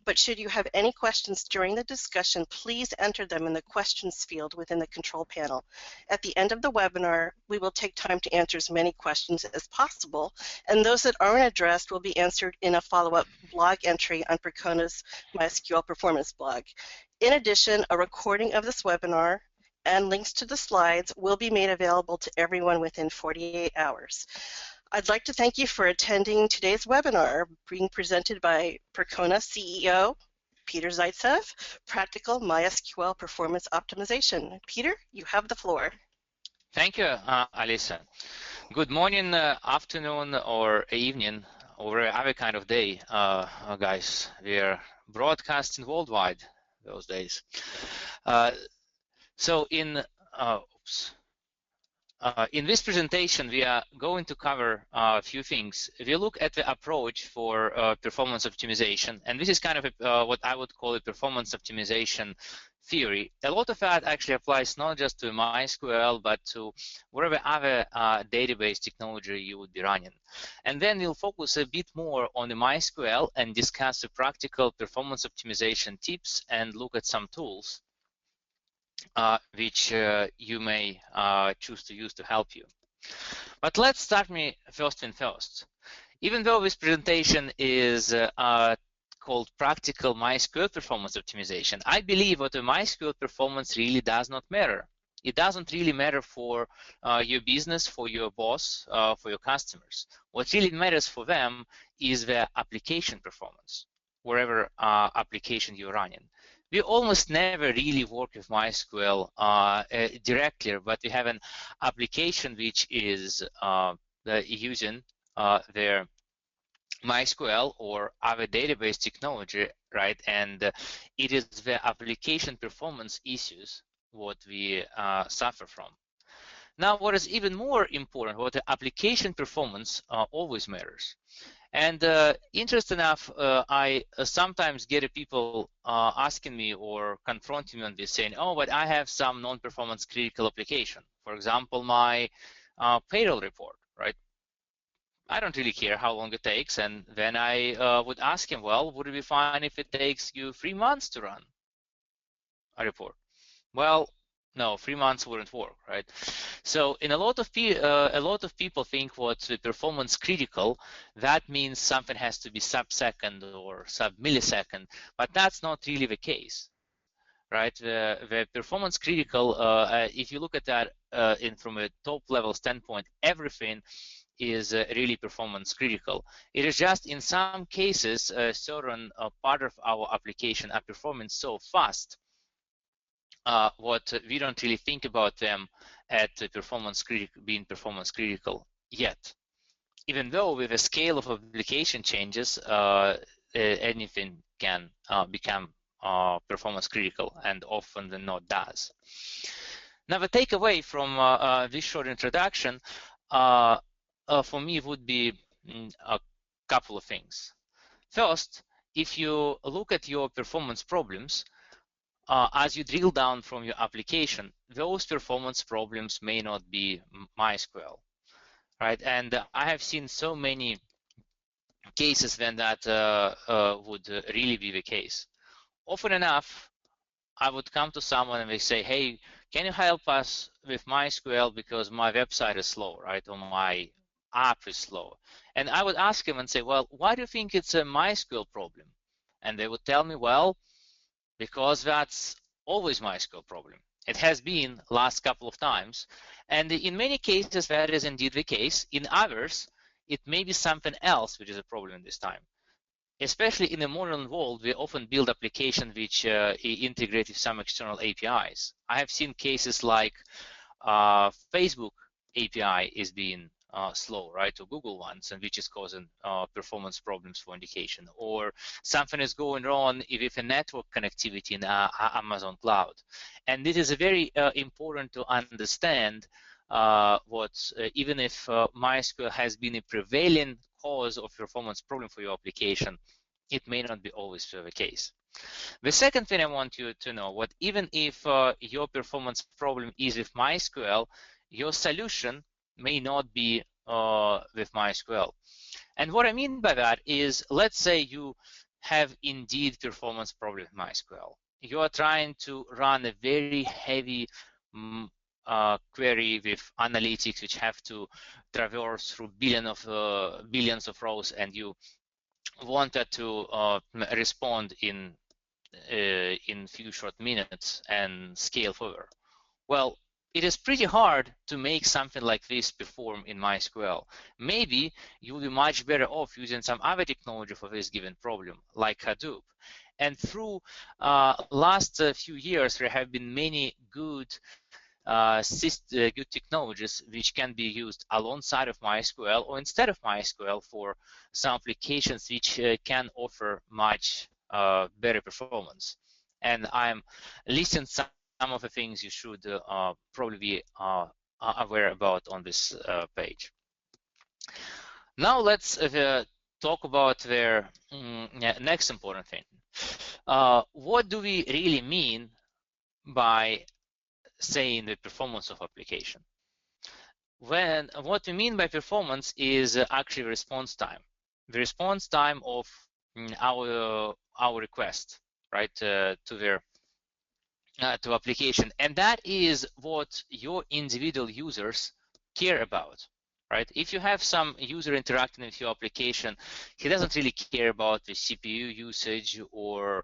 but should you have any questions during the discussion, please enter them in the questions field within the control panel. At the end of the webinar, we will take time to answer as many questions as possible, and those that aren't addressed will be answered in a follow-up blog entry on Percona's MySQL Performance blog. In addition, a recording of this webinar and links to the slides will be made available to everyone within 48 hours. I'd like to thank you for attending today's webinar being presented by Percona CEO, Peter Zaitsev, Practical MySQL Performance Optimization. Peter, you have the floor. Thank you, Alisa. Good morning, afternoon, or evening, or every kind of day, guys. We are broadcasting worldwide those days. So in this presentation, we are going to cover a few things. We look at the approach for performance optimization, and this is kind of what I would call a performance optimization theory. A lot of that actually applies not just to MySQL, but to whatever other database technology you would be running. And then we'll focus a bit more on the MySQL and discuss the practical performance optimization tips and look at some tools which you may choose to use to help you. But let's start me first and first. Even though this presentation is called Practical MySQL Performance Optimization, I believe that the MySQL performance really does not matter. It doesn't really matter for your business, for your boss, for your customers. What really matters for them is the application performance, wherever application you're running. We almost never really work with MySQL directly, but we have an application which is using their MySQL or other database technology, right? And it is the application performance issues what we suffer from. Now, what is even more important, what the application performance always matters. And interesting enough, I sometimes get people asking me or confronting me on this, saying, oh, but I have some non-performance critical application. For example, my payroll report, right? I don't really care how long it takes. And then I would ask him, well, would it be fine if it takes you 3 months to run a report? Well, no, 3 months wouldn't work, right? So, in a lot of people think what's performance critical, that means something has to be sub-second or sub-millisecond, but that's not really the case, right? The performance critical, if you look at that from a top-level standpoint, everything is really performance critical. It is just in some cases, a certain part of our application are performing so fast. What we don't really think about them at being performance critical yet. Even though with the scale of application changes, anything can become performance critical, and often than not does. Now, the takeaway from this short introduction for me would be a couple of things. First, if you look at your performance problems, as you drill down from your application, those performance problems may not be MySQL, right? And I have seen so many cases when that would really be the case. Often enough, I would come to someone and they say, hey, can you help us with MySQL because my website is slow, right? Or my app is slow. And I would ask him and say, well, why do you think it's a MySQL problem? And they would tell me, well, because that's always MySQL problem. It has been last couple of times. And in many cases, that is indeed the case. In others, it may be something else which is a problem this time. Especially in the modern world, we often build applications which integrate with some external APIs. I have seen cases like Facebook API is being slow, right, or Google ones, and which is causing performance problems for indication, or something is going wrong with a network connectivity in Amazon cloud. And this is very important to understand even if MySQL has been a prevailing cause of performance problem for your application, it may not be always the case. The second thing I want you to know, even if your performance problem is with MySQL, your solution may not be with MySQL. And what I mean by that is, let's say you have indeed performance problem with MySQL. You are trying to run a very heavy query with analytics which have to traverse through billions of rows, and you wanted to respond in few short minutes and scale further. Well, it is pretty hard to make something like this perform in MySQL. Maybe you will be much better off using some other technology for this given problem, like Hadoop. And through last few years, there have been many good good technologies which can be used alongside of MySQL or instead of MySQL for some applications which can offer much better performance. And I'm listing some of the things you should probably be aware about on this page. Now let's talk about the next important thing. What do we really mean by saying the performance of application? What we mean by performance is actually response time. The response time of our request, right, to their to application, and that is what your individual users care about, right? If you have some user interacting with your application, he doesn't really care about the CPU usage or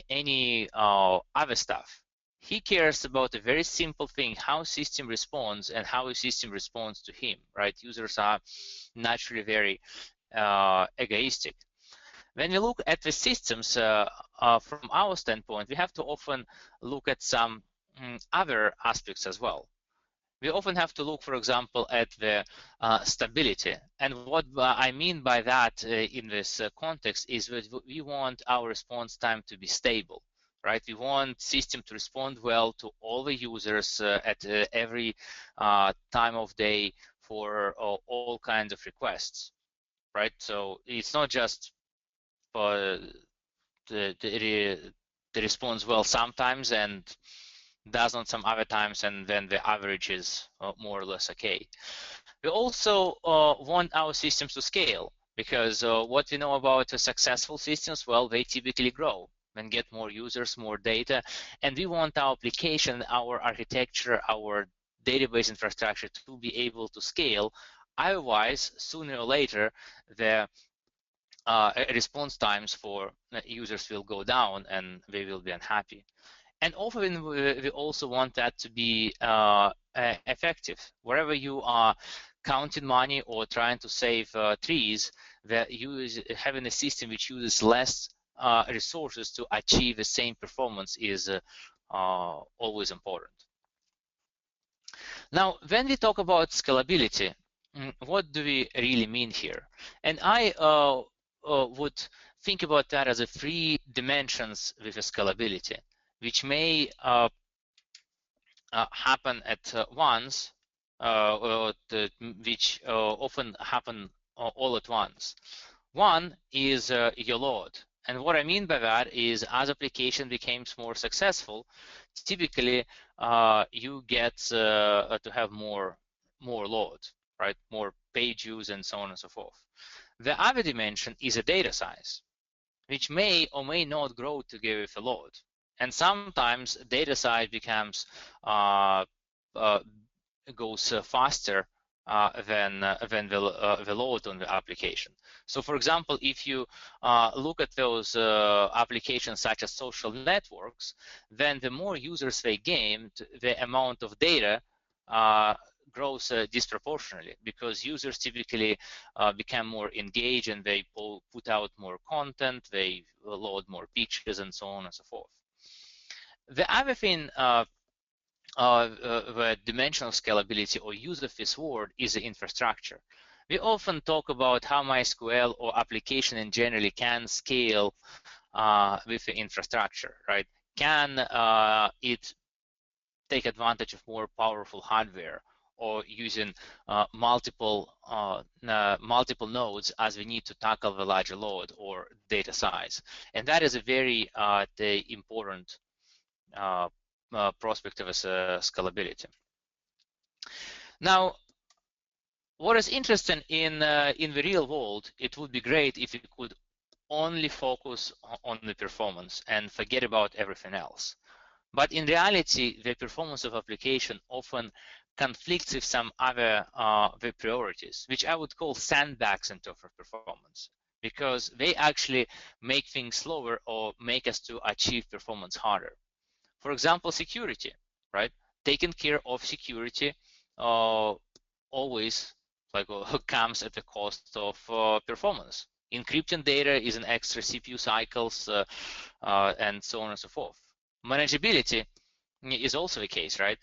any other stuff. He cares about a very simple thing: how system responds and how a system responds to him, right? Users are naturally very egoistic. When we look at the systems from our standpoint, we have to often look at some other aspects as well. We often have to look, for example, at the stability. And what I mean by that in this context is that we want our response time to be stable, right? We want system to respond well to all the users at every time of day for all kinds of requests, right? So it's not just it responds well sometimes and doesn't some other times, and then the average is more or less okay. We also want our systems to scale, because what we know about successful systems, well, they typically grow and get more users, more data, and we want our application, our architecture, our database infrastructure to be able to scale. Otherwise, sooner or later, the response times for users will go down and they will be unhappy. And often we also want that to be effective. Wherever you are counting money or trying to save trees, that having a system which uses less resources to achieve the same performance is always important. Now, when we talk about scalability, what do we really mean here? And I would think about that as a 3 dimensions with a scalability, which may happen at once, which often happen all at once. One is your load. And what I mean by that is, as application becomes more successful, typically you get to have more load, right? More page views and so on and so forth. The other dimension is a data size, which may or may not grow together with a load. And sometimes data size becomes goes faster than the load on the application. So, for example, if you look at those applications such as social networks, then the more users they gain, the amount of data grows disproportionately, because users typically become more engaged and they put out more content, they load more pictures and so on and so forth. The other thing, the dimension of scalability, or use of this word, is the infrastructure. We often talk about how MySQL or application in general can scale with the infrastructure, right? Can it take advantage of more powerful hardware, or using multiple nodes as we need to tackle the larger load or data size? And that is a very important prospect of scalability. Now, what is interesting in the real world, it would be great if you could only focus on the performance and forget about everything else. But in reality, the performance of application often conflicts with some other the priorities, which I would call sandbags in terms of performance, because they actually make things slower or make us to achieve performance harder. For example, security, right? Taking care of security always comes at the cost of performance. Encrypting data is an extra CPU cycles and so on and so forth. Manageability is also the case, right?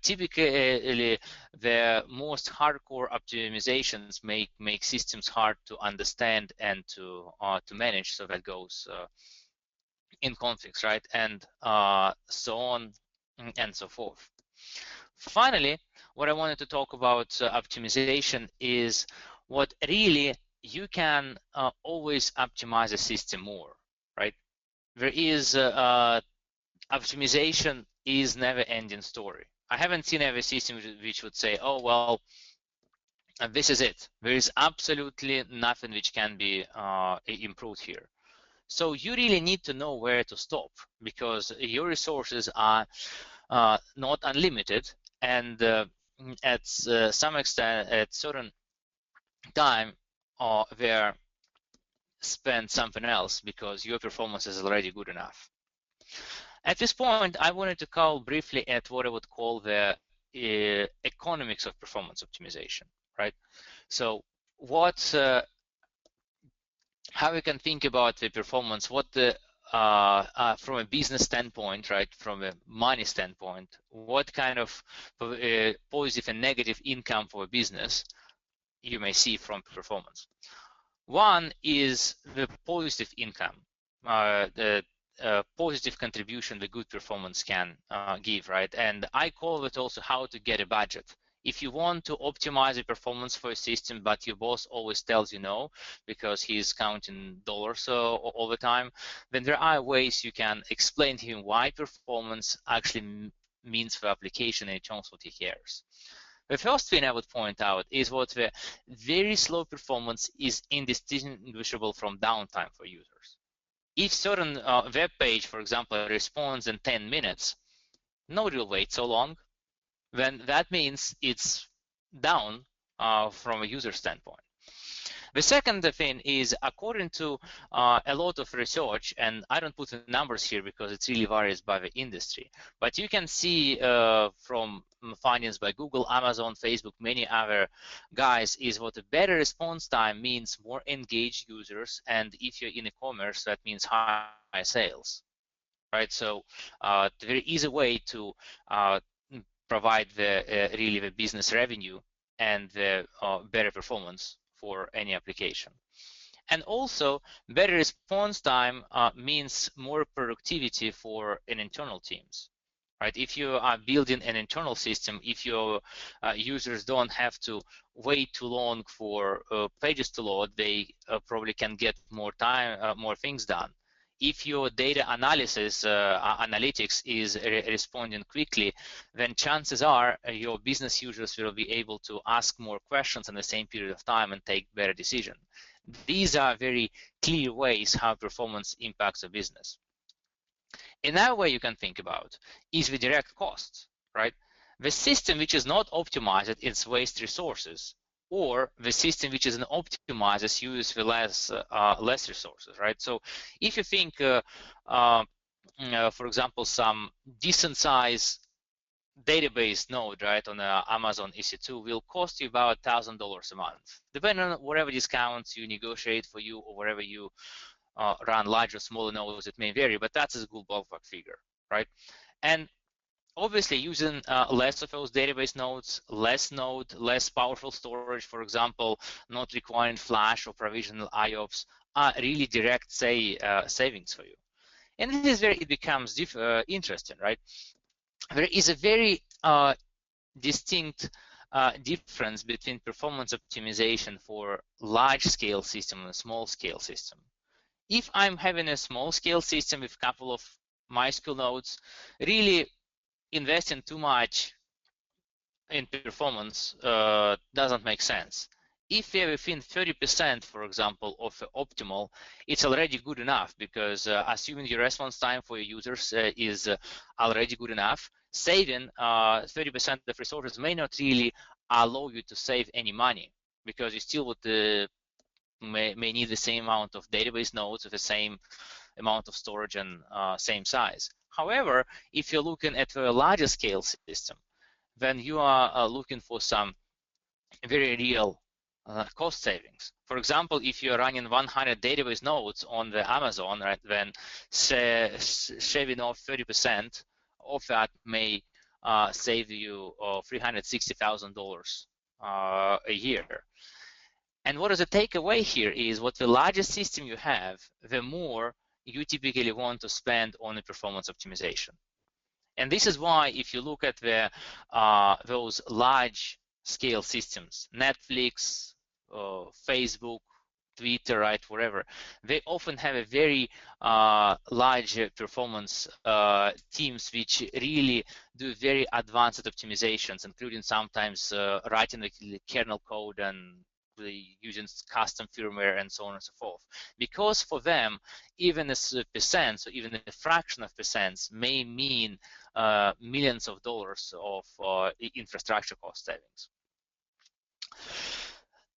Typically, the most hardcore optimizations make systems hard to understand and to manage, so that goes in conflicts, right? And so on and so forth. Finally, what I wanted to talk about optimization is what really you can always optimize a system more, right? There is optimization is never ending story. I haven't seen every system which would say, oh, well, this is it. There is absolutely nothing which can be improved here. So you really need to know where to stop, because your resources are not unlimited, and at some extent, at certain time, they're spent something else because your performance is already good enough. At this point, I wanted to call briefly at what I would call the economics of performance optimization, right? So what, how we can think about the performance, what the from a business standpoint, right, from a money standpoint, what kind of positive and negative income for a business you may see from performance. One is the positive income, the positive contribution the good performance can give, right? And I call it also how to get a budget. If you want to optimize the performance for a system, but your boss always tells you no because he's counting dollars all the time, then there are ways you can explain to him why performance actually means for application in terms of what he cares. The first thing I would point out is what the very slow performance is indistinguishable from downtime for users. If certain web page, for example, responds in 10 minutes, nobody will wait so long, then that means it's down from a user standpoint. The second thing is, according to a lot of research, and I don't put the numbers here because it really varies by the industry, but you can see from findings by Google, Amazon, Facebook, many other guys, is what a better response time means more engaged users, and if you're in e-commerce, that means higher sales, right? So there is a way to provide the really the business revenue and the better performance for any application. And also, better response time means more productivity for an internal teams, right? If you are building an internal system, if your users don't have to wait too long for pages to load, they probably can get more time, more things done. If your data analysis analytics is responding quickly, then chances are your business users will be able to ask more questions in the same period of time and take better decisions. These are very clear ways how performance impacts a business. Another way you can think about is the direct costs, right? The system which is not optimized, it's waste resources, or the system which is an optimized uses the less resources, right? So if you think, for example, some decent size database node, right, on Amazon EC2 will cost you about $1,000 a month, depending on whatever discounts you negotiate for you or wherever you run larger or smaller nodes, it may vary, but that's a good ballpark figure, right? And obviously using less of those database nodes, less powerful storage, for example, not requiring flash or provisional IOPS, are really direct savings for you. And this is where it becomes interesting, right? There is a very distinct difference between performance optimization for large-scale system and a small-scale system. If I'm having a small-scale system with a couple of MySQL nodes, really investing too much in performance doesn't make sense. if we are within 30%, for example, of optimal, it's already good enough, because assuming your response time for your users is already good enough, saving 30% of resources may not really allow you to save any money, because you still would may need the same amount of database nodes with the same amount of storage and same size. However, if you're looking at a larger scale system, then you are looking for some very real cost savings. For example, if you're running 100 database nodes on the Amazon, right, then shaving off 30% of that may save you $360,000 a year. And what is the takeaway here is, what the larger system you have, the more you typically want to spend on the performance optimization. And this is why, if you look at the those large scale systems, Netflix, Facebook, Twitter, right, wherever, they often have a very large performance teams which really do very advanced optimizations, including sometimes writing the kernel code and using custom firmware and so on and so forth. Because for them, even a percent, so even a fraction of percents, may mean millions of dollars of infrastructure cost savings.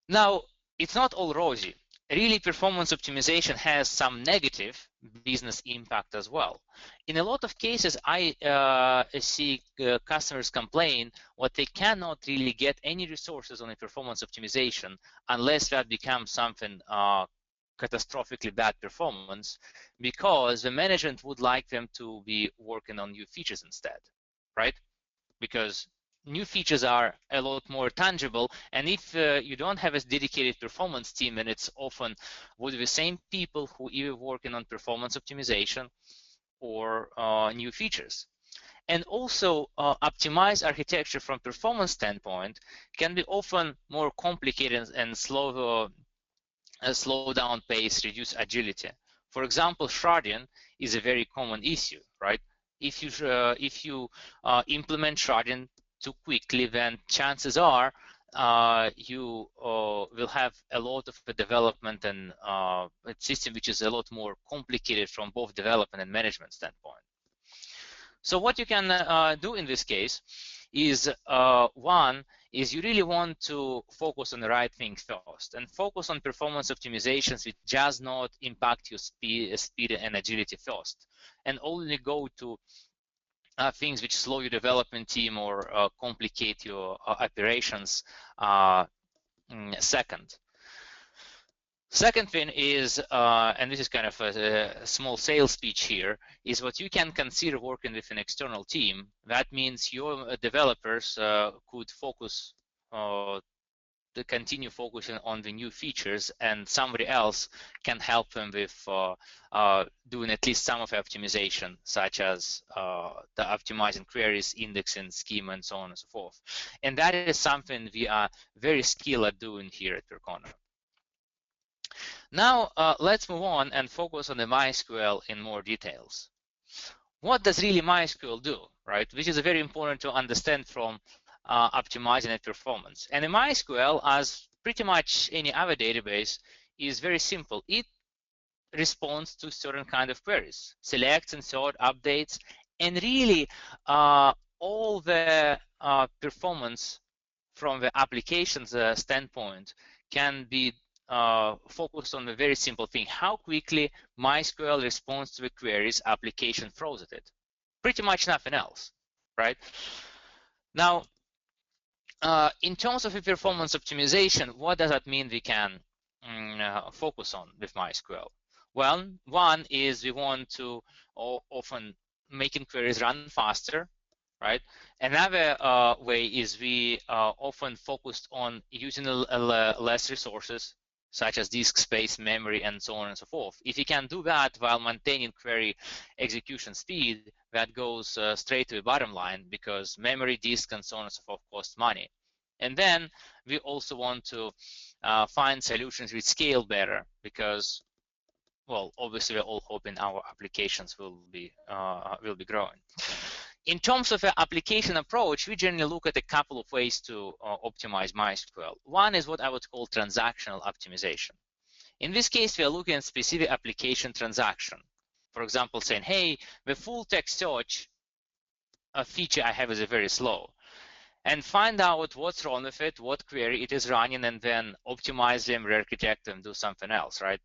Now, it's not all rosy. Really, performance optimization has some negative business impact as well. In a lot of cases, I see customers complain what they cannot really get any resources on a performance optimization unless that becomes something catastrophically bad performance, because the management would like them to be working on new features instead, right? Because new features are a lot more tangible, and if you don't have a dedicated performance team, and it's often with the same people who either working on performance optimization or new features. And also optimized architecture from performance standpoint can be often more complicated and slow down pace, reduce agility. For example, sharding is a very common issue, right? If you implement sharding too quickly, then chances are you will have a lot of development and a system which is a lot more complicated from both development and management standpoint. So what you can do in this case is one is you really want to focus on the right thing first, and focus on performance optimizations which does not impact your speed and agility first, and only go to things which slow your development team or complicate your operations second. Second thing is, and this is kind of a small sales pitch here, is what you can consider working with an external team. That means your developers could focus to continue focusing on the new features, and somebody else can help them with doing at least some of the optimization, such as the optimizing queries, indexing, schema, and so on and so forth. And that is something we are very skilled at doing here at Percona. Now, let's move on and focus on the MySQL in more details. What does really MySQL do, right? Which is very important to understand from optimizing its performance. And the MySQL, as pretty much any other database, is very simple. It responds to certain kind of queries, selects, insert, updates, and really all the performance from the application's standpoint can be focused on a very simple thing: how quickly MySQL responds to the queries application throws at it. Pretty much nothing else, right? Now, in terms of a performance optimization, what does that mean we can focus on with MySQL? Well, one is we want to often making queries run faster, right? Another way is we often focused on using less resources, such as disk space, memory, and so on and so forth. If you can do that while maintaining query execution speed, that goes straight to the bottom line, because memory, disk, and so on and so forth cost money. And then we also want to find solutions which scale better, because, well, obviously we're all hoping our applications will be growing. In terms of an application approach, we generally look at a couple of ways to optimize MySQL. One is what I would call transactional optimization. In this case, we are looking at specific application transaction. For example, saying, hey, the full text search feature I have is very slow. And find out what's wrong with it, what query it is running, and then optimize them, re-architect them, do something else, right?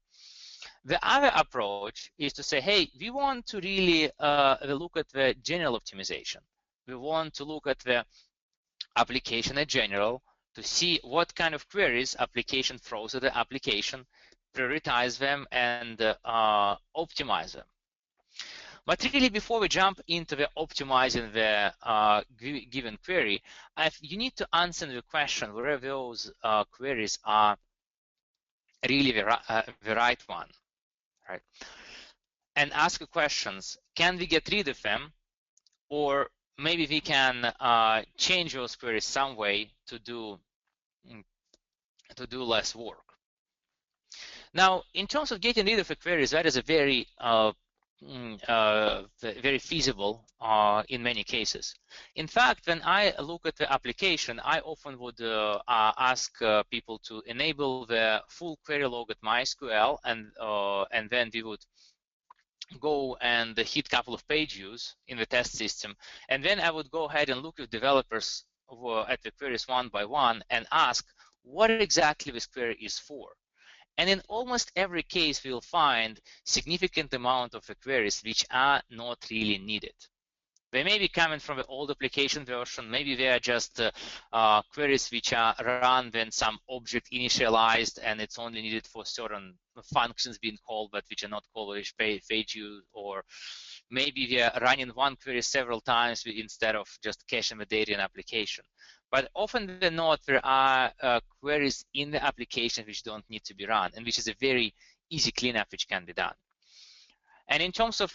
The other approach is to say, hey, we want to really look at the general optimization. We want to look at the application in general to see what kind of queries application throws at the application, prioritize them, and optimize them. But really, before we jump into the optimizing the given query, you need to answer the question whether those queries are really the right one, right? And ask questions: can we get rid of them, or maybe we can change those queries some way to do less work. Now, in terms of getting rid of the queries, that is a very very feasible in many cases. In fact, when I look at the application, I often would ask people to enable the full query log at MySQL, and then we would go and hit a couple of page views in the test system, and then I would go ahead and look with developers at the queries one by one and ask what exactly this query is for. And in almost every case, we'll find significant amount of the queries which are not really needed. They may be coming from the old application version. Maybe they are just queries which are run when some object initialized and it's only needed for certain functions being called, but which are not called with page view. Or maybe we are running one query several times instead of just caching the data in application. But often than not, there are queries in the application which don't need to be run, and which is a very easy cleanup which can be done. And in terms of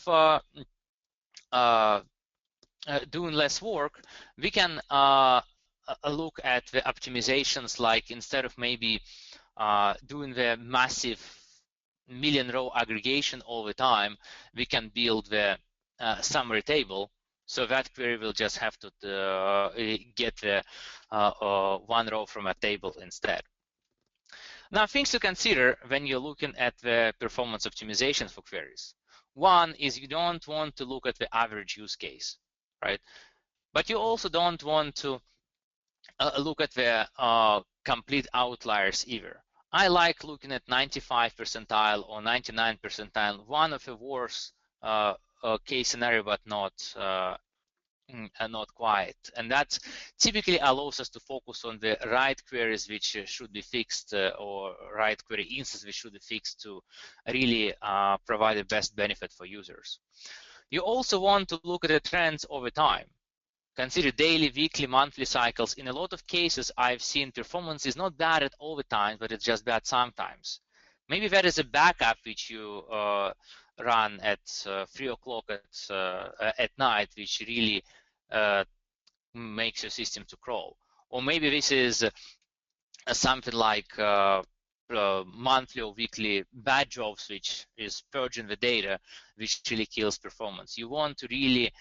doing less work, we can look at the optimizations, like instead of maybe doing the massive million row aggregation all the time, we can build the summary table. So that query will just have to get the one row from a table instead. Now, things to consider when you're looking at the performance optimization for queries. One is you don't want to look at the average use case, right? But you also don't want to look at the complete outliers either. I like looking at 95 percentile or 99 percentile, one of the worst case scenario, but not quite. And that typically allows us to focus on the right queries which should be fixed, or right query instance which should be fixed to really provide the best benefit for users. You also want to look at the trends over time. Consider daily, weekly, monthly cycles. In a lot of cases, I've seen performance is not bad at all the time, but it's just bad sometimes. Maybe that is a backup which you run at 3 o'clock at night, which really makes your system to crawl. Or maybe this is something like monthly or weekly bad jobs, which is purging the data, which really kills performance. You want to really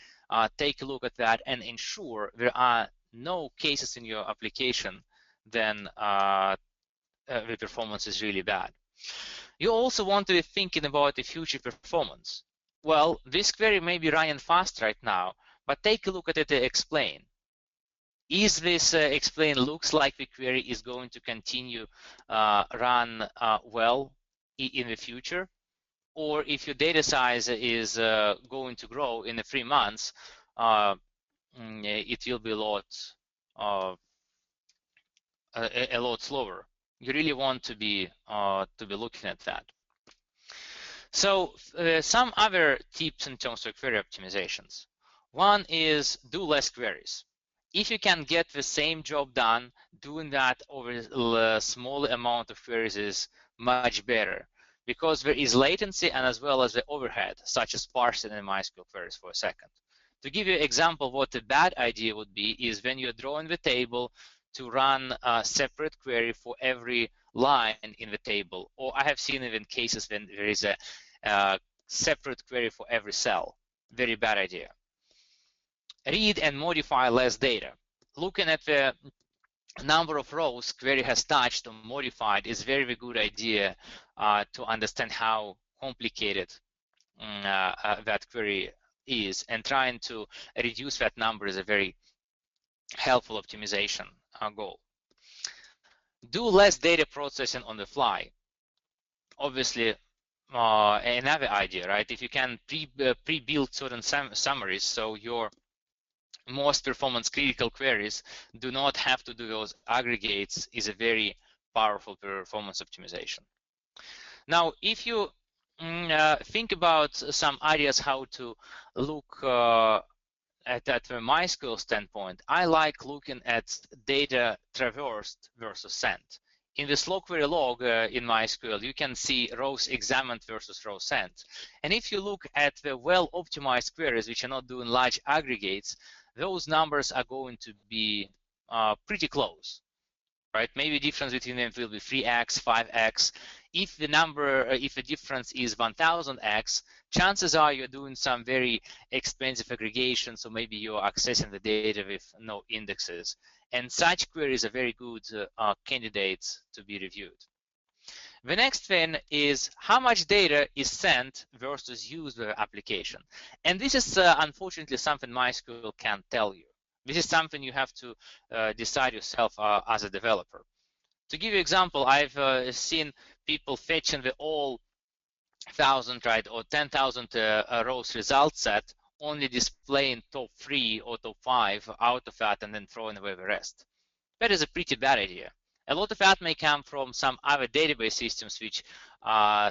take a look at that and ensure there are no cases in your application then the performance is really bad. You also want to be thinking about the future performance. Well, this query may be running fast right now, but take a look at it and explain. Is this explain looks like the query is going to continue run well in the future? Or if your data size is going to grow in the 3 months, it will be a lot slower. You really want to be looking at that. So some other tips in terms of query optimizations. One is do less queries. If you can get the same job done, doing that over a small amount of queries is much better, because there is latency and as well as the overhead, such as parsing in MySQL queries for a second. To give you an example of what a bad idea would be is when you're drawing the table to run a separate query for every line in the table, or I have seen even cases when there is a separate query for every cell. Very bad idea. read and modify less data. Looking at the number of rows query has touched or modified is very good idea to understand how complicated that query is, and trying to reduce that number is a very helpful optimization goal. Do less data processing on the fly. Obviously, another idea, right? If you can pre-build certain summaries, so your most performance critical queries do not have to do those aggregates, is a very powerful performance optimization. Now, if you think about some ideas how to look at the MySQL standpoint, I like looking at data traversed versus sent. In the slow query log in MySQL, you can see rows examined versus rows sent. And if you look at the well-optimized queries, which are not doing large aggregates, those numbers are going to be pretty close, right? Maybe difference between them will be 3x, 5x. If the difference is 1000x, chances are you're doing some very expensive aggregation, so maybe you're accessing the data with no indexes. And such queries are very good candidates to be reviewed. The next thing is how much data is sent versus used by the application. And this is unfortunately something MySQL can't tell you. This is something you have to decide yourself as a developer. To give you an example, I've seen people fetching the all 1,000, right, or 10,000 rows result set, only displaying top 3 or top 5 out of that and then throwing away the rest. That is a pretty bad idea. A lot of that may come from some other database systems which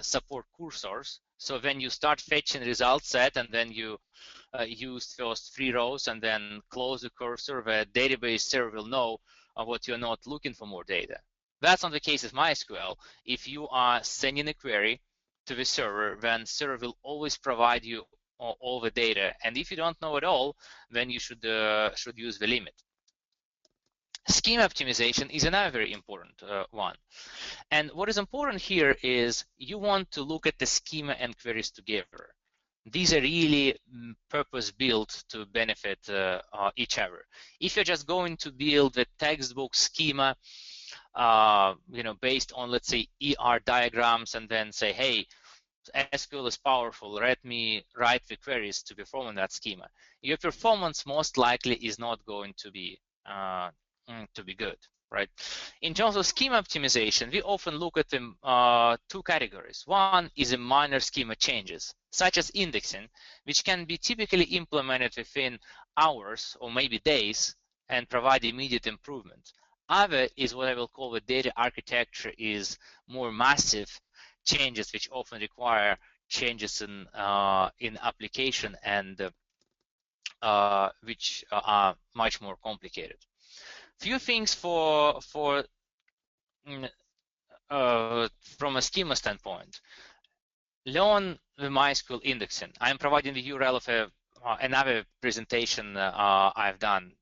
support cursors. So when you start fetching result set and then you use first 3 rows and then close the cursor, the database server will know what you're not looking for more data. That's not the case with MySQL. If you are sending a query to the server, then server will always provide you all the data. And if you don't know it all, then you should use the limit. Schema optimization is another very important one. And what is important here is you want to look at the schema and queries together. These are really purpose-built to benefit each other. If you're just going to build a textbook schema, based on, let's say, ER diagrams, and then say, hey, SQL is powerful, let me write the queries to perform that schema, your performance most likely is not going to be good, right? In terms of schema optimization, we often look at them two categories. One is a minor schema changes, such as indexing, which can be typically implemented within hours or maybe days and provide immediate improvement. Other is what I will call the data architecture, is more massive changes which often require changes in application and which are much more complicated. Few things from a schema standpoint. Learn the MySQL indexing. I'm providing the URL of another presentation I've done.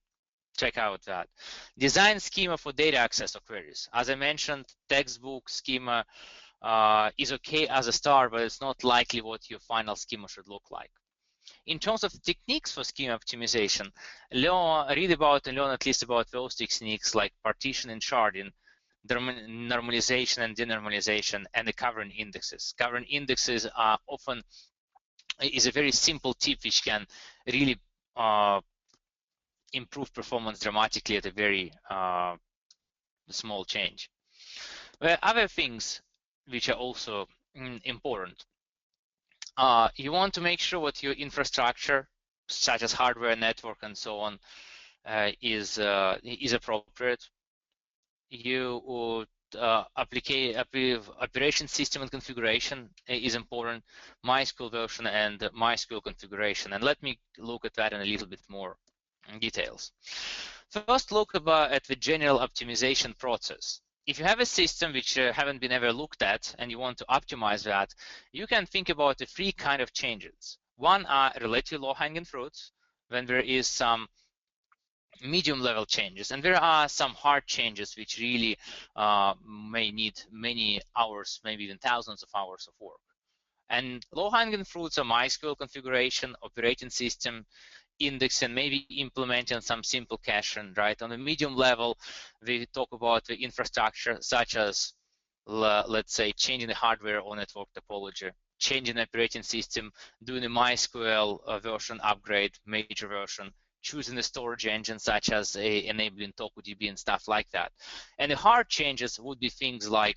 Check out that. Design schema for data access or queries. As I mentioned, textbook schema is okay as a start, but it's not likely what your final schema should look like. In terms of techniques for schema optimization, read about and learn at least about those techniques like partition and sharding, normalization and denormalization, and the covering indexes. Covering indexes are often is a very simple tip which can really improve performance dramatically at a very small change. There are other things which are also important. You want to make sure what your infrastructure, such as hardware, network, and so on, is appropriate. You would operation system and configuration is important, MySQL version and MySQL configuration. And let me look at that in a little bit more details. First, look at the general optimization process. If you have a system which haven't been ever looked at and you want to optimize that, you can think about the three kind of changes. One are relatively low-hanging fruits, when there is some medium level changes, and there are some hard changes which really may need many hours, maybe even thousands of hours of work. And low-hanging fruits are MySQL configuration, operating system, index and maybe implementing some simple caching, right? On the medium level, we talk about the infrastructure such as, let's say, changing the hardware or network topology, changing the operating system, doing a MySQL version upgrade, major version, choosing the storage engine such as enabling TokuDB and stuff like that. And the hard changes would be things like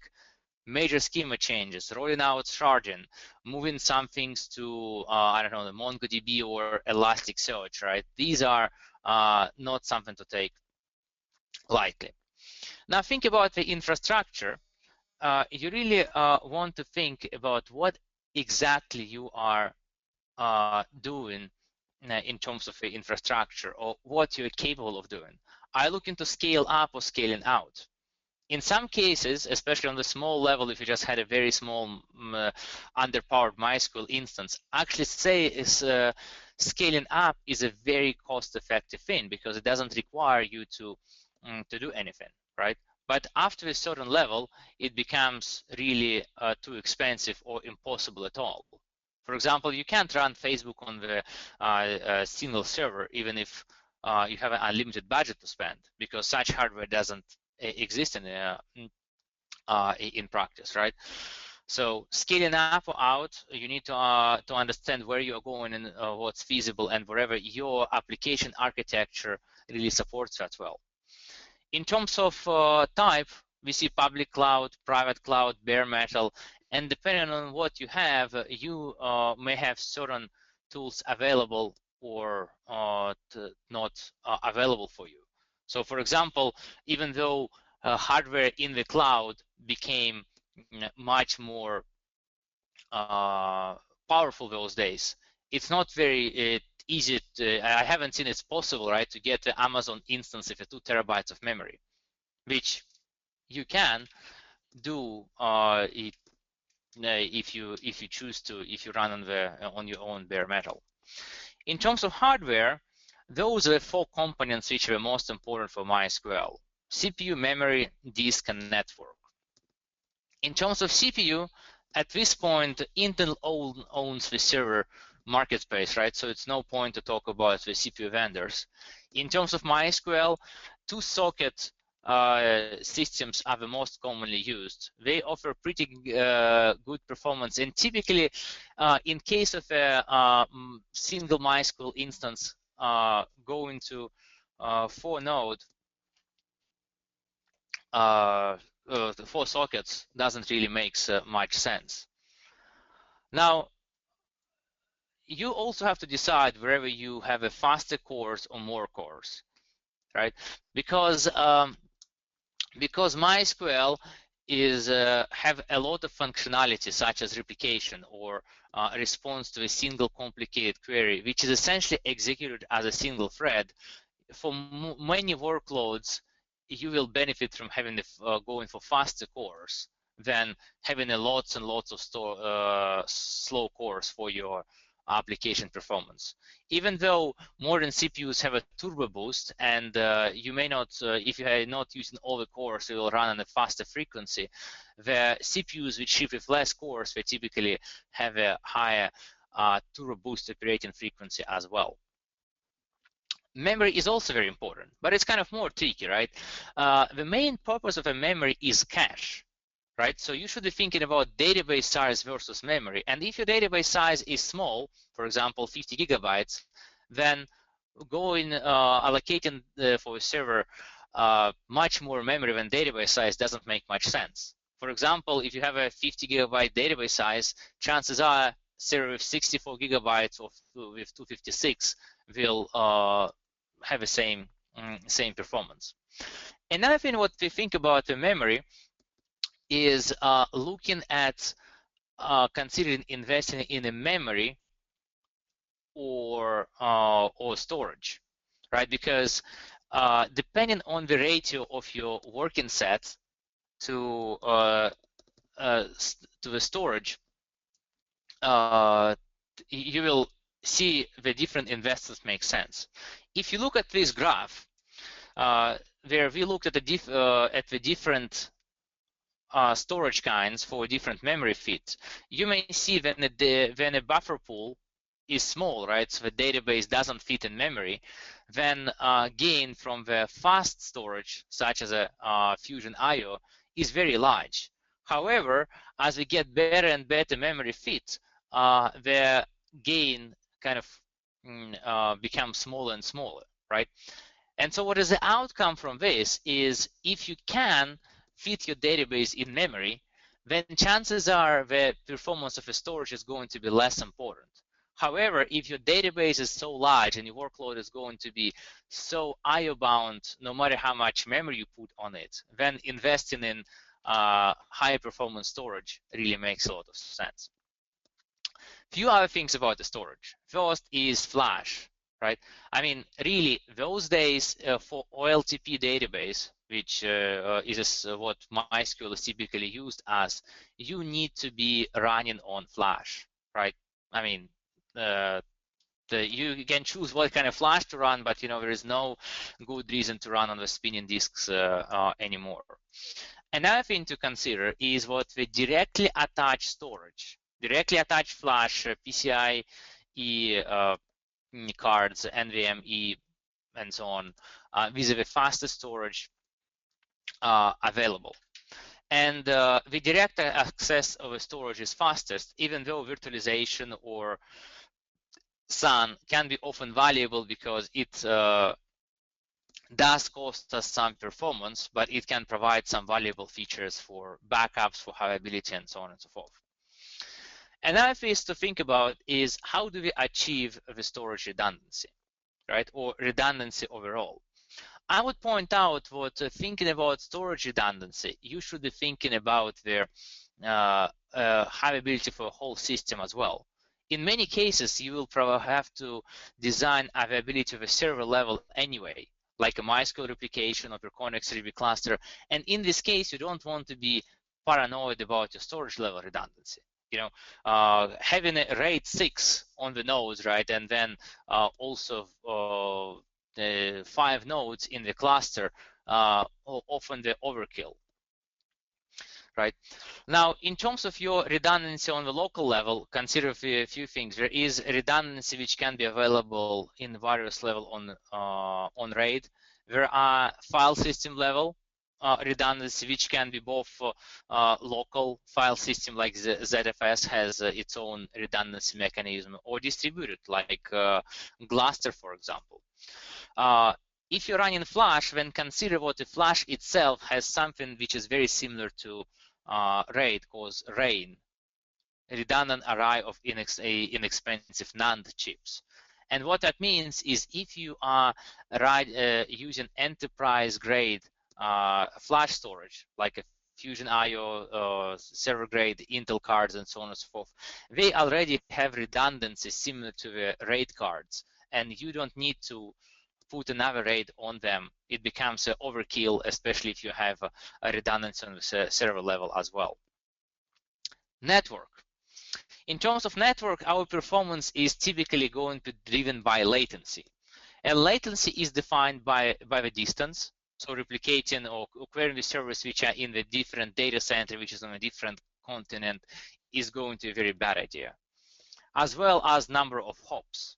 major schema changes, rolling out sharding, moving some things to, I don't know, the MongoDB or Elasticsearch, right? These are not something to take lightly. Now think about the infrastructure. You really want to think about what exactly you are doing in terms of the infrastructure, or what you're capable of doing. Are you looking to scale up or scaling out? In some cases, especially on the small level, if you just had a very small underpowered MySQL instance, actually scaling up is a very cost-effective thing because it doesn't require you to do anything, right? But after a certain level, it becomes really too expensive or impossible at all. For example, you can't run Facebook on the single server, even if you have an unlimited budget to spend, because such hardware doesn't exist in practice, right? So scaling up or out, you need to understand where you're going and what's feasible, and wherever your application architecture really supports that well. In terms of type, we see public cloud, private cloud, bare metal, and depending on what you have, you may have certain tools available or not available for you. So for example, even though hardware in the cloud became much more powerful those days, it's not very easy I haven't seen it's possible, right, to get the Amazon instance with 2 terabytes of memory, which you can do if you choose to, if you run on your own bare metal. In terms of hardware, those are the 4 components which are most important for MySQL: CPU, memory, disk, and network. In terms of CPU, at this point, Intel owns the server market space, right? So it's no point to talk about the CPU vendors. In terms of MySQL, 2-socket systems are the most commonly used. They offer pretty good performance, and typically, in case of a single MySQL instance going to 4-node, 4 sockets doesn't really make much sense. Now, you also have to decide wherever you have a faster cores or more cores, right? Because MySQL is have a lot of functionality such as replication or response to a single complicated query, which is essentially executed as a single thread. For many workloads, you will benefit from having the going for faster cores than having a lots and lots of slow cores for your application performance. Even though modern CPUs have a turbo boost, and you may not, if you are not using all the cores, it will run on a faster frequency. The CPUs which ship with less cores, they typically have a higher turbo boost operating frequency as well. Memory is also very important, but it's kind of more tricky, right? The main purpose of a memory is cache, right? So you should be thinking about database size versus memory. And if your database size is small, for example, 50 gigabytes, then allocating for a server much more memory than database size doesn't make much sense. For example, if you have a 50 gigabyte database size, chances are server with 64 gigabytes or with 256 will have the same performance. Another thing what we think about the memory is looking at considering investing in a memory or storage, right? Because depending on the ratio of your working set to the storage, you will see the different investments make sense. If you look at this graph, where we looked at the different storage kinds for different memory fit, you may see when a buffer pool is small, right? So the database doesn't fit in memory, then gain from the fast storage, such as a Fusion IO, is very large. However, as we get better and better memory fit, the gain kind of becomes smaller and smaller, right? And so what is the outcome from this is if you can fit your database in memory, then chances are the performance of the storage is going to be less important. However, if your database is so large and your workload is going to be so IO bound, no matter how much memory you put on it, then investing in high performance storage really makes a lot of sense. Few other things about the storage. First is flash, right? I mean, really, those days for OLTP database, which is what MySQL is typically used as, you need to be running on flash, right? I mean, you can choose what kind of flash to run, but there is no good reason to run on the spinning disks anymore. Another thing to consider is what the directly attached storage. Directly attached flash, PCIe cards, NVMe, and so on, these are the fastest storage available. And the direct access of the storage is fastest, even though virtualization or SAN can be often valuable because it does cost us some performance, but it can provide some valuable features for backups, for availability, and so on and so forth. Another thing to think about is how do we achieve the storage redundancy, right? Or redundancy overall. I would point out what thinking about storage redundancy, you should be thinking about the availability for a whole system as well. In many cases, you will probably have to design availability of a server level anyway, like a MySQL replication or Percona XRB cluster. And in this case, you don't want to be paranoid about your storage level redundancy. Having a RAID 6 on the nodes, right, and then also 5 nodes in the cluster, often the overkill, right? Now, in terms of your redundancy on the local level, consider a few things. There is redundancy which can be available in various level on RAID. There are file system level redundancy, which can be both local file system like ZFS has its own redundancy mechanism, or distributed like Gluster, for example. If you're running Flash, then consider what the Flash itself has something which is very similar to RAID, called RAIN, redundant array of inexpensive NAND chips. And what that means is if you are using enterprise-grade flash storage, like a Fusion IO, server-grade Intel cards, and so on and so forth, they already have redundancy similar to the RAID cards, and you don't need to put another RAID on them. It becomes an overkill, especially if you have a redundancy on the server level as well. Network. In terms of network, our performance is typically going to be driven by latency. And latency is defined by the distance. So replicating or querying the servers which are in the different data center, which is on a different continent, is going to be a very bad idea. As well as number of hops,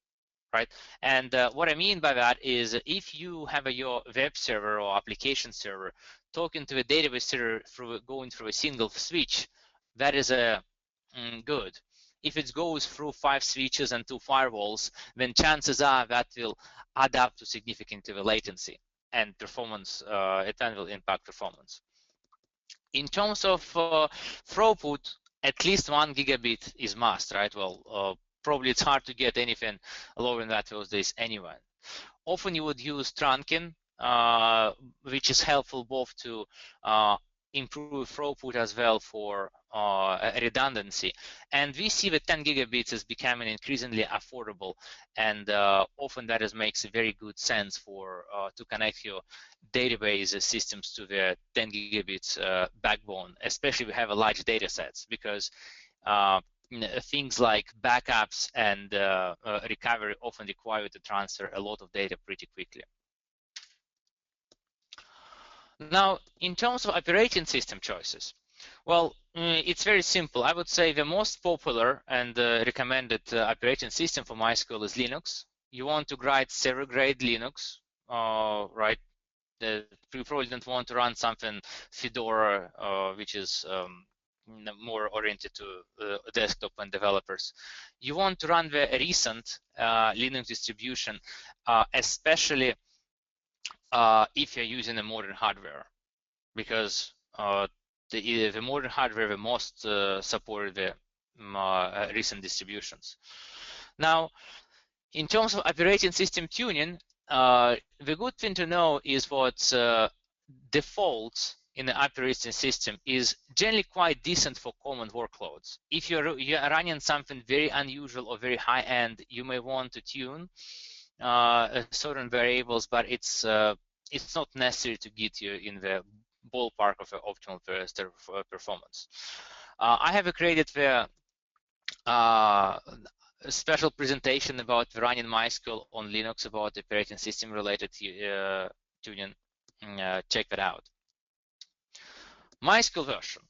right? And what I mean by that is if you have your web server or application server talking to a database server going through a single switch, that is good. If it goes through 5 switches and 2 firewalls, then chances are that will add up to significant latency and performance. It will impact performance. In terms of throughput, at least 1 gigabit is must, right? Well, probably it's hard to get anything lower than that those days anyway. Often you would use trunking, which is helpful both to improve throughput as well for redundancy. And we see that 10 gigabits is becoming increasingly affordable, and often that makes a very good sense for to connect your database systems to the 10 gigabits backbone, especially if we have a large data sets, because things like backups and recovery often require to transfer a lot of data pretty quickly. Now, in terms of operating system choices, Well, it's very simple. I would say the most popular and recommended operating system for MySQL is Linux. You want to write server-grade Linux, right? You probably don't want to run something Fedora, which is more oriented to desktop and developers. You want to run the recent Linux distribution, especially if you're using a modern hardware, because the modern hardware the most supported the recent distributions. Now, in terms of operating system tuning, the good thing to know is what defaults in the operating system is generally quite decent for common workloads. If you're running something very unusual or very high-end, you may want to tune certain variables, but it's not necessary to get you in the ballpark of optimal performance. I have created the a special presentation about running MySQL on Linux about operating system related tuning. Check that out. MySQL version.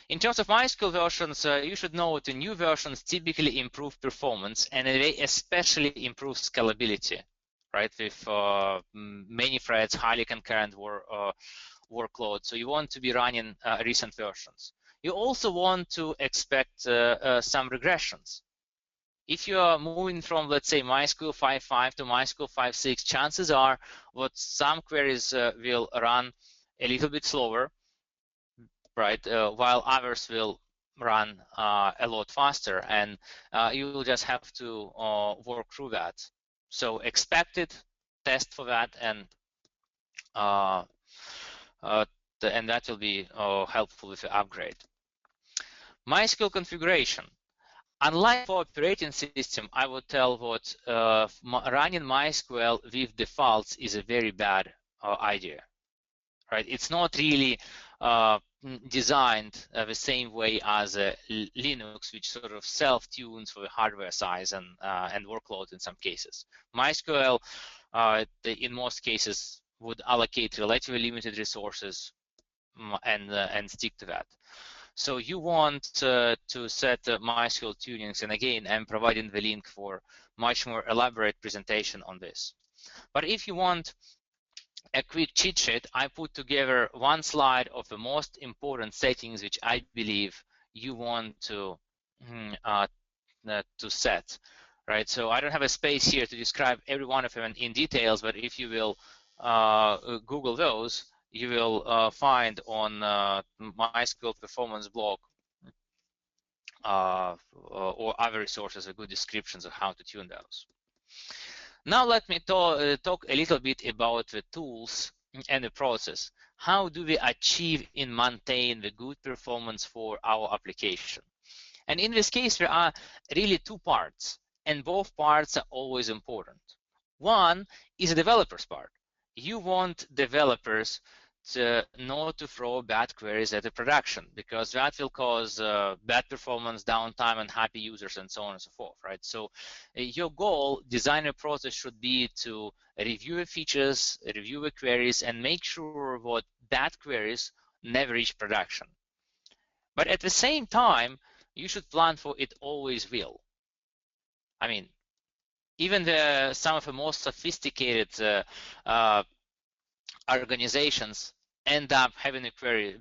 In terms of MySQL versions, you should know the new versions typically improve performance, and they especially improve scalability, right? With many threads, highly concurrent workload. So you want to be running recent versions. You also want to expect some regressions. If you are moving from, let's say, MySQL 5.5 to MySQL 5.6, chances are what some queries will run a little bit slower, right? While others will run a lot faster, and you will just have to work through that. So expect it, test for that, and that will be helpful with the upgrade. MySQL configuration. Unlike for operating system, I would tell what running MySQL with defaults is a very bad idea, right? It's not really designed the same way as Linux, which sort of self-tunes for the hardware size and workload in some cases. MySQL, in most cases, would allocate relatively limited resources and stick to that. So you want to set MySQL tunings, and again, I'm providing the link for much more elaborate presentation on this. But if you want a quick cheat sheet, I put together one slide of the most important settings which I believe you want to set, right? So I don't have a space here to describe every one of them in details, but if you will Google those, you will find on MySQL performance blog or other resources with good descriptions of how to tune those. Now let me talk a little bit about the tools and the process. How do we achieve and maintain the good performance for our application? And in this case, there are really two parts, and both parts are always important. One is the developer's part. You want developers to not to throw bad queries at the production, because that will cause bad performance, downtime, unhappy users, and so on and so forth, right? So your goal, designer process, should be to review the features, review the queries, and make sure what bad queries never reach production. But at the same time, you should plan for it always will. I mean, even some of the most sophisticated organizations end up having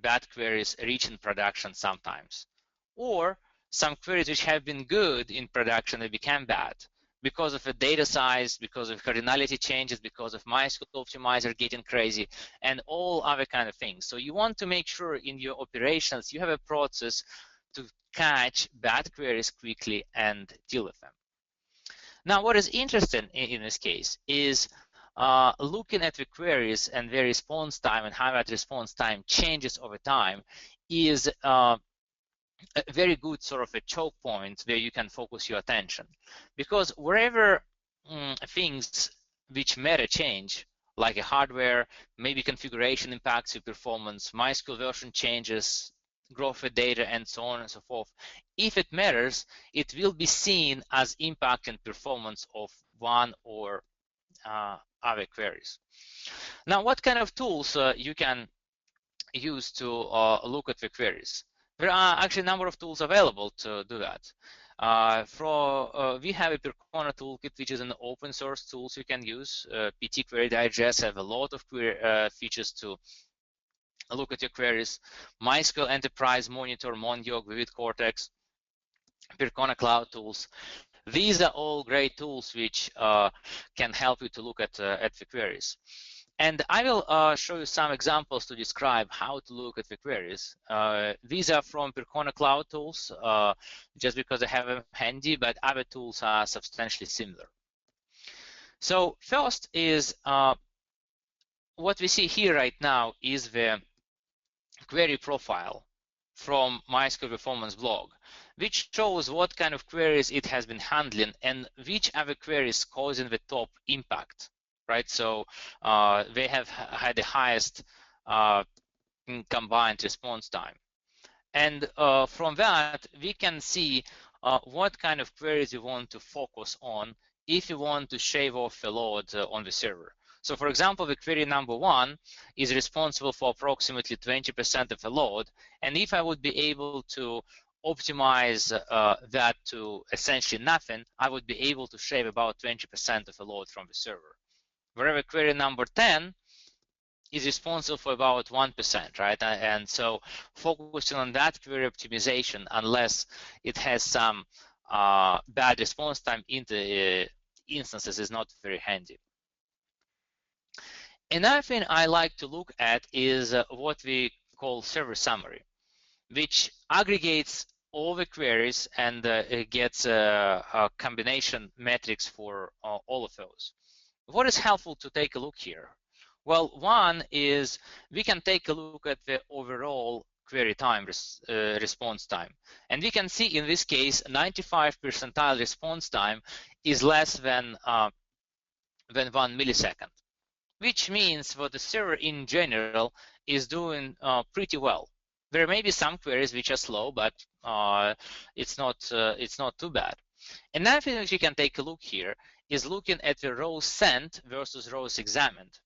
bad queries reaching production sometimes. Or some queries which have been good in production, they become bad because of the data size, because of cardinality changes, because of MySQL optimizer getting crazy, and all other kind of things. So you want to make sure in your operations you have a process to catch bad queries quickly and deal with them. Now, what is interesting in this case is looking at the queries and their response time and how that response time changes over time is a very good sort of a choke point where you can focus your attention. Because wherever things which matter change, like a hardware, maybe configuration impacts your performance, MySQL version changes, growth of data, and so on and so forth. If it matters, it will be seen as impacting performance of one or other queries. Now, what kind of tools you can use to look at the queries? There are actually a number of tools available to do that. We have a Percona toolkit, which is an open source tool you can use. PT Query Digest have a lot of features to look at your queries. MySQL Enterprise Monitor, Mondiog, Vivid Cortex, Percona Cloud tools. These are all great tools which can help you to look at the queries. And I will show you some examples to describe how to look at the queries. These are from Percona Cloud tools, just because I have them handy, but other tools are substantially similar. So first is what we see here right now is the query profile from MySQL Performance blog, which shows what kind of queries it has been handling and which other queries causing the top impact, right? So they have had the highest combined response time. And from that, we can see what kind of queries you want to focus on if you want to shave off the load on the server. So for example, the query number 1 is responsible for approximately 20% of the load. And if I would be able to optimize that to essentially nothing, I would be able to shave about 20% of the load from the server. Wherever query number 10 is responsible for about 1%, right? And so focusing on that query optimization, unless it has some bad response time in the instances, is not very handy. Another thing I like to look at is what we call server summary, which aggregates all the queries and it gets a combination metrics for all of those. What is helpful to take a look here? Well, one is we can take a look at the overall query time, response time. And we can see in this case, 95 percentile response time is less than 1 millisecond, which means that the server in general is doing pretty well. There may be some queries which are slow, but it's not too bad. Another thing that you can take a look here is looking at the rows sent versus rows examined.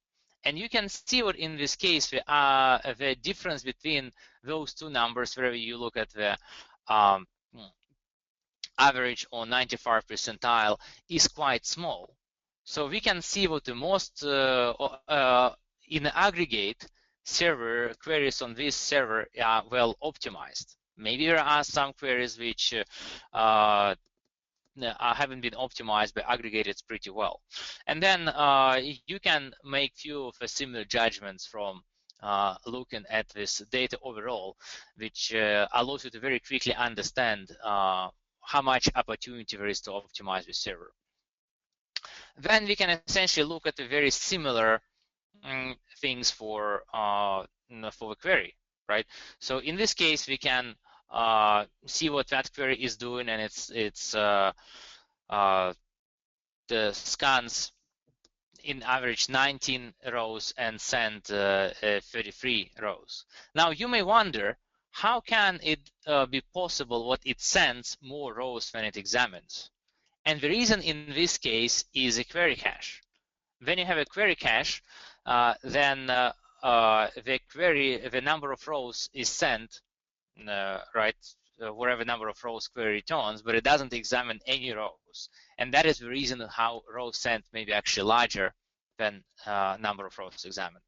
And you can see what in this case the difference between those two numbers, wherever you look at the average or 95 percentile, is quite small. So we can see what the most in aggregate server queries on this server are well optimized. Maybe there are some queries which haven't been optimized, but aggregated pretty well. And then you can make few of the similar judgments from looking at this data overall, which allows you to very quickly understand how much opportunity there is to optimize the server. Then we can essentially look at the very similar things for the query, right? So in this case, we can see what that query is doing, and it's the scans in average 19 rows and send 33 rows. Now you may wonder, how can it be possible what it sends more rows than it examines? And the reason in this case is a query cache. When you have a query cache, then the number of rows is sent, right, whatever number of rows query returns, but it doesn't examine any rows. And that is the reason how rows sent may be actually larger than number of rows examined.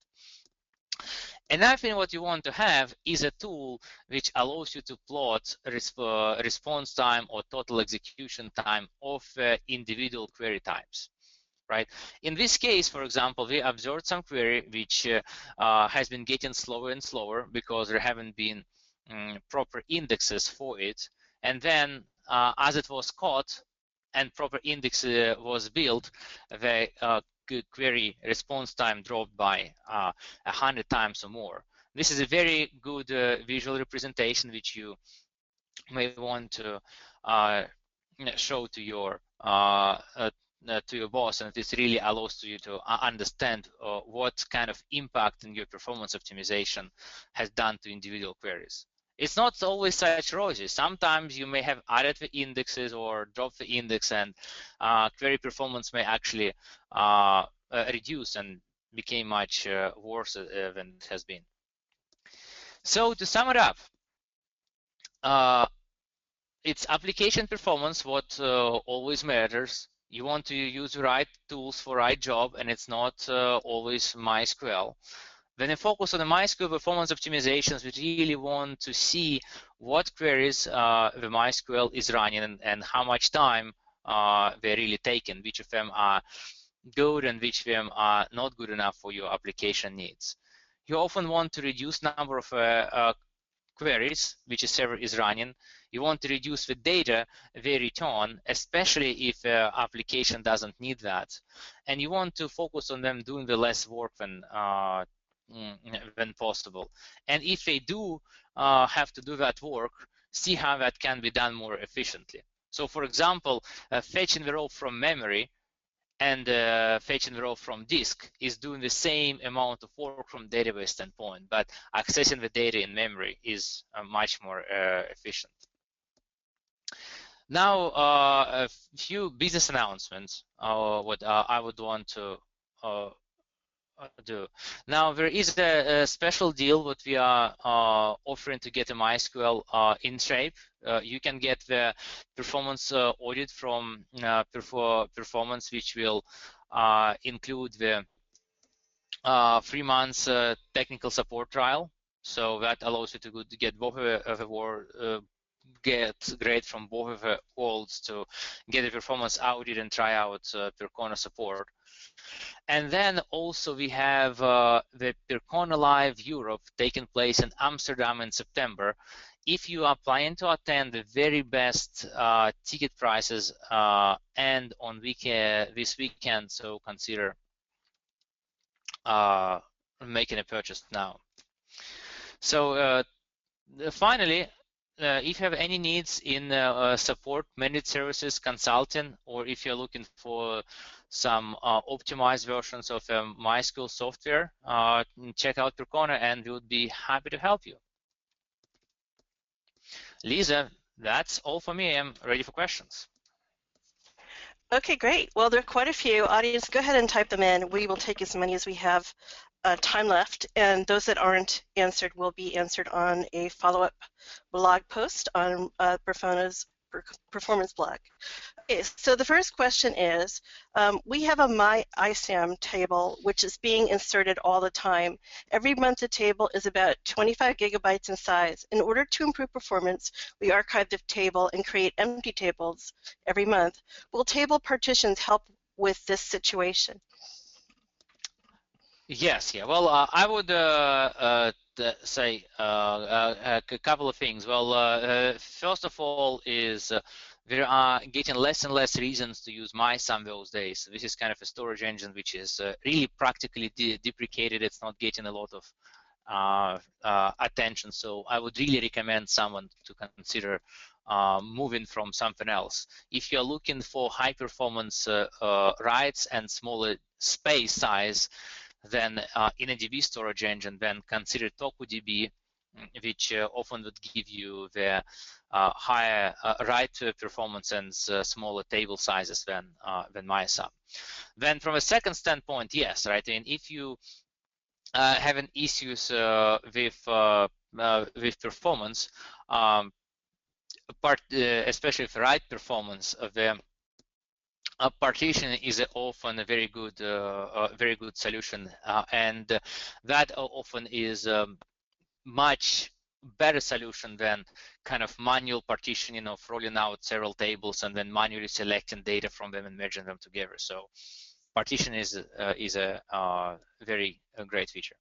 Another thing what you want to have is a tool which allows you to plot response time or total execution time of individual query types. Right. In this case, for example, we observed some query which has been getting slower and slower because there haven't been proper indexes for it. And then as it was caught and proper index was built, the query response time dropped by 100 times or more. This is a very good visual representation which you may want to show to your boss, and this really allows you to understand what kind of impact in your performance optimization has done to individual queries. It's not always such rosy. Sometimes you may have added the indexes or dropped the index, and query performance may actually reduce and became much worse than it has been. So to sum it up, it's application performance what always matters. You want to use the right tools for right job, and it's not always MySQL. When you focus on the MySQL performance optimizations, we really want to see what queries the MySQL is running and how much time they're really taking, which of them are good and which of them are not good enough for your application needs. You often want to reduce number of queries which a server is running. You want to reduce the data they return, especially if the application doesn't need that. And you want to focus on them doing the less work when possible. And if they do have to do that work, see how that can be done more efficiently. So for example, fetching the row from memory and fetching the row from disk is doing the same amount of work from database standpoint, but accessing the data in memory is much more efficient. Now, a few business announcements, what I would want to do. Now, there is a special deal what we are offering to get a MySQL in shape. You can get the performance audit from Performance, which will include the 3 months technical support trial. So that allows you to get both of the get grade from both of the worlds to get a performance audit and try out Percona support. And then also we have the Percona Live Europe taking place in Amsterdam in September. If you are planning to attend the very best ticket prices and on this weekend, so consider making a purchase now. So finally, if you have any needs in support, managed services, consulting, or if you're looking for some optimized versions of MySQL software, check out Percona and we would be happy to help you. Lisa, that's all for me. I'm ready for questions. Okay, great. Well, there are quite a few. Audience, go ahead and type them in. We will take as many as we have time left, and those that aren't answered will be answered on a follow-up blog post on Percona's performance blog. Okay, so the first question is, we have a MyISAM table which is being inserted all the time. Every month the table is about 25 gigabytes in size. In order to improve performance, we archive the table and create empty tables every month. Will table partitions help with this situation? Yes, yeah. Well, I would say a couple of things. Well, first of all is there are getting less and less reasons to use MySQL those days. This is kind of a storage engine which is really practically deprecated. It's not getting a lot of attention. So I would really recommend someone to consider moving from something else. If you're looking for high performance writes and smaller space size, then in a DB storage engine, then consider TokuDB, which often would give you the higher write performance and smaller table sizes than MySQL. Then from a second standpoint, yes, right, and if you having issues with performance, especially with write performance of the partition is often a very good solution, and that often is a much better solution than kind of manual partitioning of rolling out several tables and then manually selecting data from them and merging them together. So partition is a very great feature.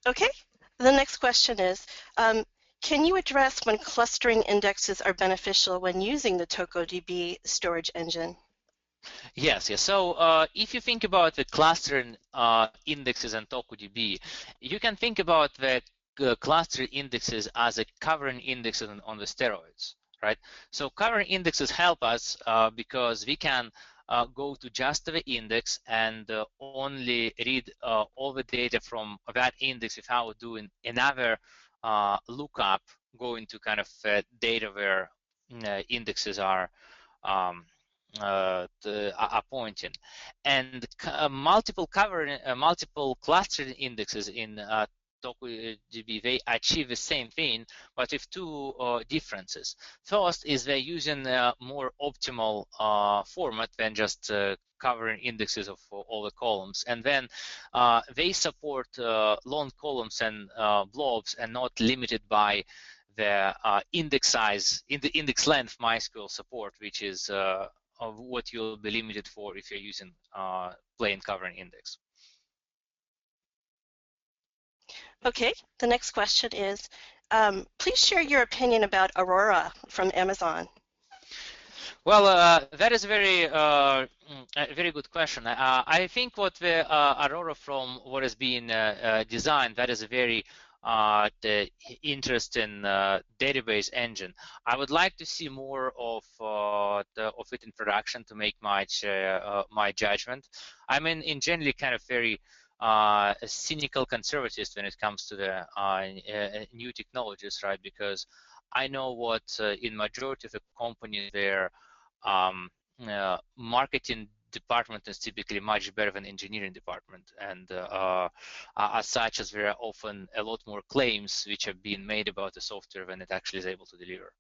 Okay, the next question is, can you address when clustering indexes are beneficial when using the TokuDB storage engine? Yes, yes. So if you think about the clustering indexes and TokuDB, you can think about the cluster indexes as a covering indexes on the steroids, right? So covering indexes help us because we can go to just the index and only read all the data from that index without doing another lookup going to kind of data where indexes are pointing, and multiple clustered indexes in DB, they achieve the same thing, but with two differences. First is they're using a more optimal format than just covering indexes of all the columns, and then they support long columns and blobs and not limited by the index size, in the index length MySQL support, which is of what you'll be limited for if you're using plain covering index. Okay, the next question is, please share your opinion about Aurora from Amazon. Well, that is a very good question. I think what the Aurora from what is being designed, that is a very interesting database engine. I would like to see more of it in production to make my judgment. I mean, in generally kind of very cynical conservatist when it comes to the new technologies, right? Because I know what in majority of the companies their marketing department is typically much better than engineering department, and as such, as there are often a lot more claims which have been made about the software than it actually is able to deliver.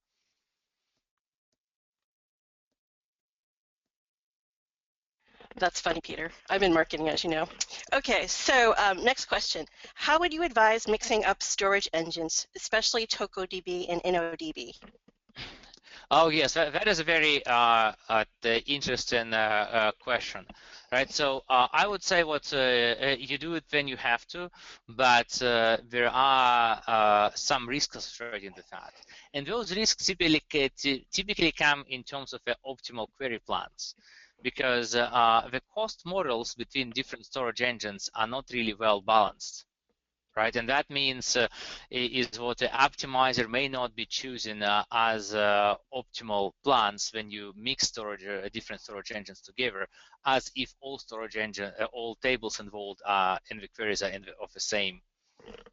That's funny, Peter. I'm in marketing, as you know. Okay, so next question. How would you advise mixing up storage engines, especially TokoDB and InnoDB? Oh yes, that is a very interesting question, right? So I would say what you do it when you have to, but there are some risks associated with that, and those risks typically come in terms of optimal query plans, because the cost models between different storage engines are not really well balanced. Right, and that means is what the optimizer may not be choosing as optimal plans when you mix storage, different storage engines together, as if all storage engine, all tables involved in the queries are of the same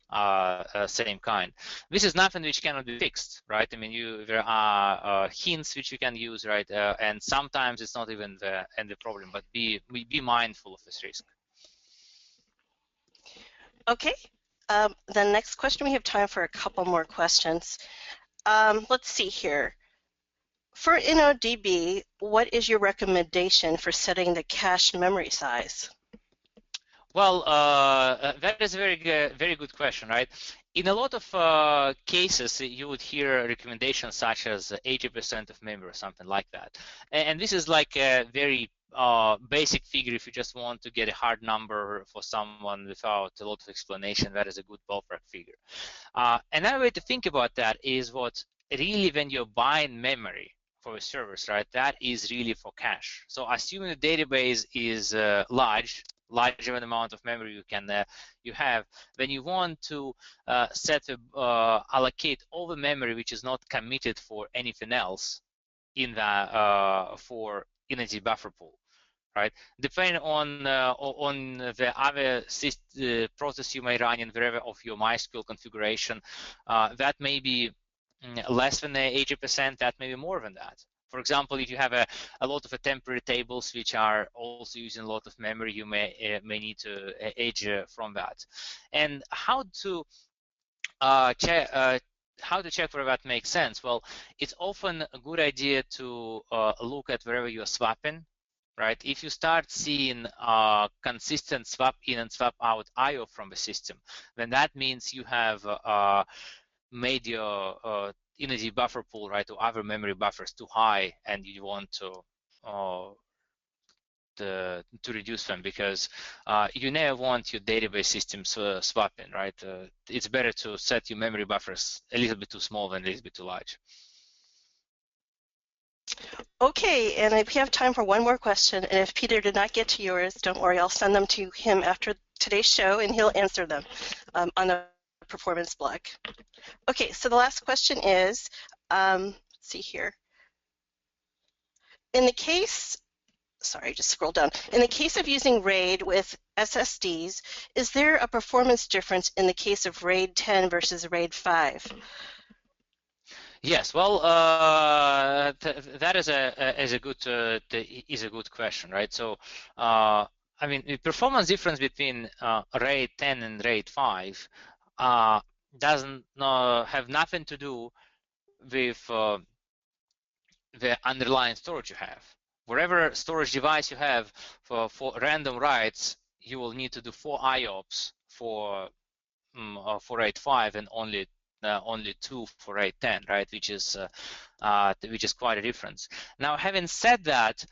kind. This is nothing which cannot be fixed, right? I mean, there are hints which you can use, right? And sometimes it's not even the problem, but be mindful of this risk. Okay. The next question, we have time for a couple more questions. Let's see here. For InnoDB, what is your recommendation for setting the cache memory size? Well, that is a very good question, right? In a lot of cases, you would hear recommendations such as 80% of memory or something like that. And this is like a very basic figure. If you just want to get a hard number for someone without a lot of explanation, that is a good ballpark figure. Another way to think about that is what really when you're buying memory for a service, right? That is really for cache. So assuming the database is larger amount of memory you have, when you want to allocate all the memory which is not committed for anything else in the for InnoDB buffer pool, right? Depending on the other process you may run in wherever of your MySQL configuration, that may be less than 80%, that may be more than that. For example, if you have a lot of temporary tables which are also using a lot of memory, you may need to edge from that. And how to check whether that makes sense? Well, it's often a good idea to look at wherever you're swapping, right? If you start seeing consistent swap in and swap out IO from the system, then that means you have made your InnoDB buffer pool, right, or other memory buffers too high, and you want to reduce them, because you never want your database systems swapping, right? It's better to set your memory buffers a little bit too small than a little bit too large. Okay, and we have time for one more question, and if Peter did not get to yours, don't worry, I'll send them to him after today's show, and he'll answer them on the performance blog. Okay, so the last question is, let's see here. In the case, sorry, just scroll down. In the case of using RAID with SSDs, is there a performance difference in the case of RAID 10 versus RAID 5? Yes, well, that is a good question, right? So, I mean, the performance difference between RAID 10 and RAID 5 doesn't have nothing to do with the underlying storage you have. Wherever storage device you have for random writes, you will need to do 4 IOPS for RAID 5 and only 2 for RAID 10, right? Which is quite a difference. Now, having said that,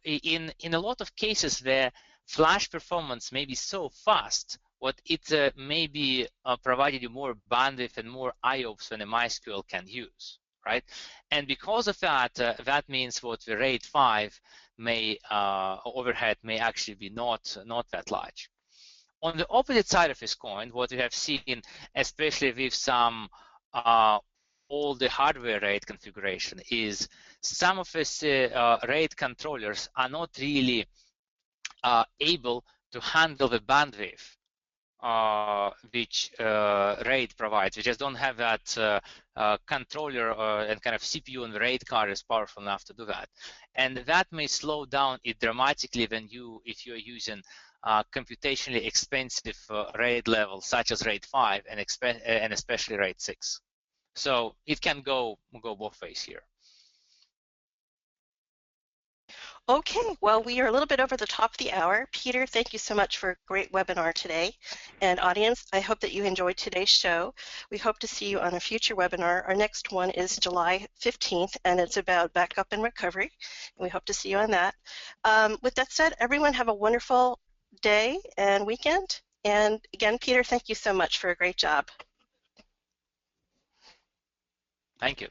in a lot of cases, the flash performance may be so fast, what it may be provided you more bandwidth and more IOPS than a MySQL can use, right? And because of that, that means what the RAID 5 may overhead may actually be not that large. On the opposite side of this coin, what we have seen, especially with some all the hardware RAID configuration, is some of these RAID controllers are not really able to handle the bandwidth which RAID provides. We just don't have that controller and kind of CPU on the RAID card is powerful enough to do that. And that may slow down it dramatically if you're using computationally expensive RAID levels such as RAID 5 and especially RAID 6. So it can go both ways here. Okay, well, we are a little bit over the top of the hour. Peter, thank you so much for a great webinar today. And audience, I hope that you enjoyed today's show. We hope to see you on a future webinar. Our next one is July 15th, and it's about backup and recovery. And we hope to see you on that. With that said, everyone have a wonderful day and weekend. And again, Peter, thank you so much for a great job. Thank you.